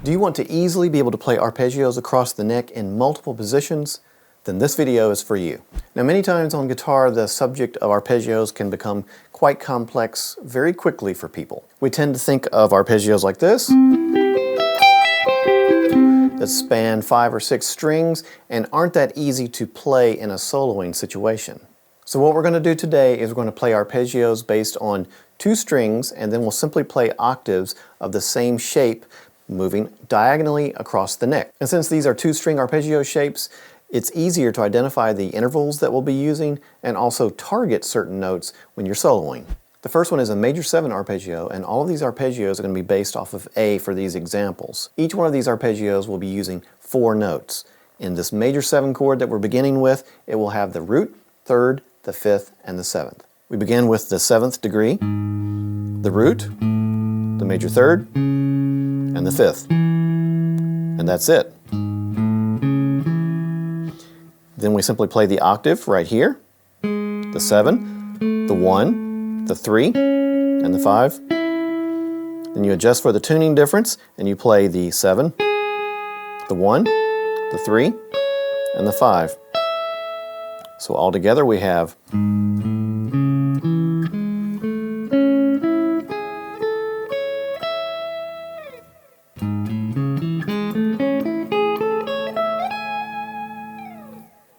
Do you want to easily be able to play arpeggios across the neck in multiple positions? Then this video is for you. Now, many times on guitar, the subject of arpeggios can become quite complex very quickly for people. We tend to think of arpeggios like this, that span 5 or 6 strings and aren't that easy to play in a soloing situation. So what we're going to do today is we're going to play arpeggios based on 2 strings, and then we'll simply play octaves of the same shape moving diagonally across the neck. And since these are 2-string arpeggio shapes, it's easier to identify the intervals that we'll be using and also target certain notes when you're soloing. The first one is a major 7 arpeggio, and all of these arpeggios are going to be based off of A for these examples. Each one of these arpeggios will be using 4 notes. In this major 7 chord that we're beginning with, it will have the root, 3rd, the 5th, and the 7th. We begin with the 7th degree, the root, the major 3rd, and the 5th. And that's it. Then we simply play the octave right here, the 7, the 1, the 3, and the 5. Then you adjust for the tuning difference and you play the 7, the 1, the 3, and the 5. So all together we have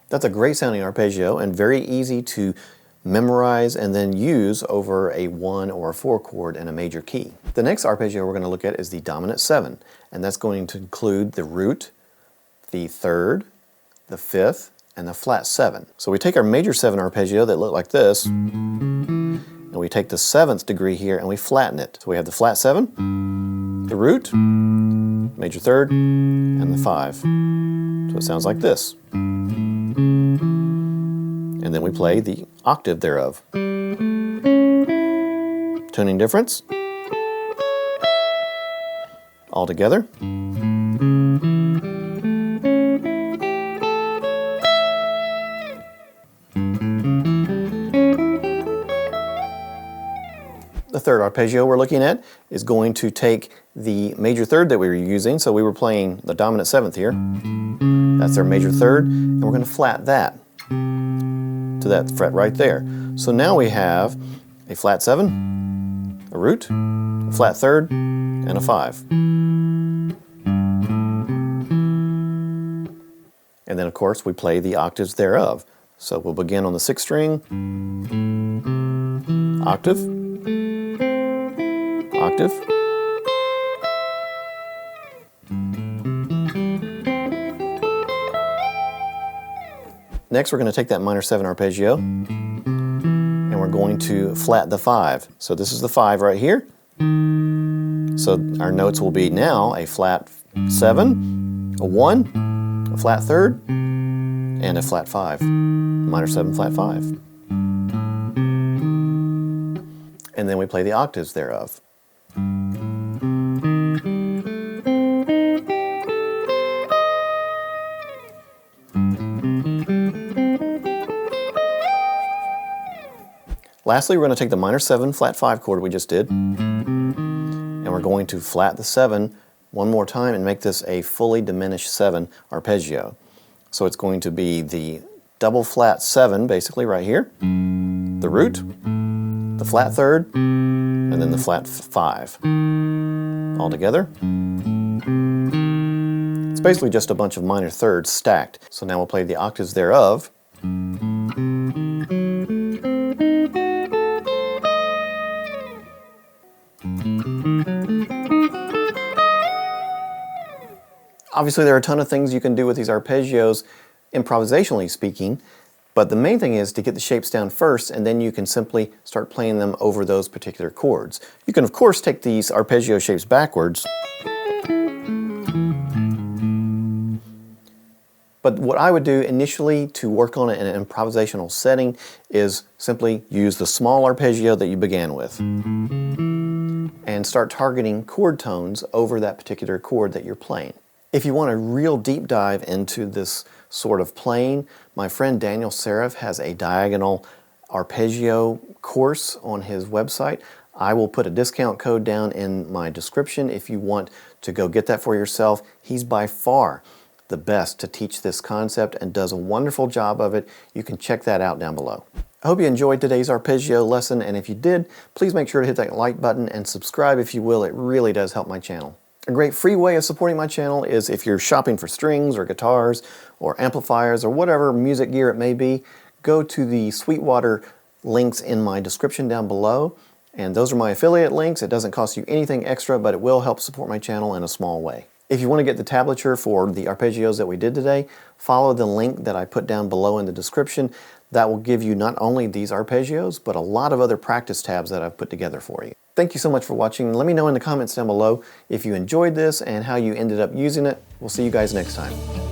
That's a great sounding arpeggio and very easy to memorize and then use over a 1 or a 4 chord in a major key. The next arpeggio we're going to look at is the dominant 7, and that's going to include the root, the 3rd, the 5th, and the flat 7. So we take our major 7 arpeggio that look like this, and we take the 7th degree here and we flatten it. So we have the flat 7, the root, major 3rd, and the 5. So it sounds like this. And then we play the octave thereof. Tuning difference. All together. The third arpeggio we're looking at is going to take the major 3rd that we were using, so we were playing the dominant 7th here. That's our major 3rd, and we're going to flat that to that fret right there. So now we have a flat 7, a root, a flat 3rd, and a 5. And then of course we play the octaves thereof. So we'll begin on the 6th string, octave, octave, next we're going to take that minor 7 arpeggio and we're going to flat the 5. So this is the 5 right here. So our notes will be now a flat 7, a 1, a flat 3rd, and a flat 5. Minor 7, flat 5. And then we play the octaves thereof. Lastly, we're going to take the minor 7 flat 5 chord we just did, and we're going to flat the 7 one more time and make this a fully diminished 7 arpeggio. So it's going to be the double flat 7 basically right here, the root, the flat 3rd, and then the flat 5. All together. It's basically just a bunch of minor 3rds stacked. So now we'll play the octaves thereof. Obviously there are a ton of things you can do with these arpeggios, improvisationally speaking, but the main thing is to get the shapes down first, and then you can simply start playing them over those particular chords. You can of course take these arpeggio shapes backwards, but what I would do initially to work on it in an improvisational setting is simply use the small arpeggio that you began with and start targeting chord tones over that particular chord that you're playing. If you want a real deep dive into this sort of playing, my friend Daniel Seriff has a diagonal arpeggio course on his website. I will put a discount code down in my description if you want to go get that for yourself. He's by far the best to teach this concept and does a wonderful job of it. You can check that out down below. I hope you enjoyed today's arpeggio lesson, and if you did, please make sure to hit that like button and subscribe if you will. It really does help my channel. A great free way of supporting my channel is if you're shopping for strings or guitars or amplifiers or whatever music gear it may be, go to the Sweetwater links in my description down below, and those are my affiliate links. It doesn't cost you anything extra, but it will help support my channel in a small way. If you want to get the tablature for the arpeggios that we did today, follow the link that I put down below in the description. That will give you not only these arpeggios, but a lot of other practice tabs that I've put together for you. Thank you so much for watching. Let me know in the comments down below if you enjoyed this and how you ended up using it. We'll see you guys next time.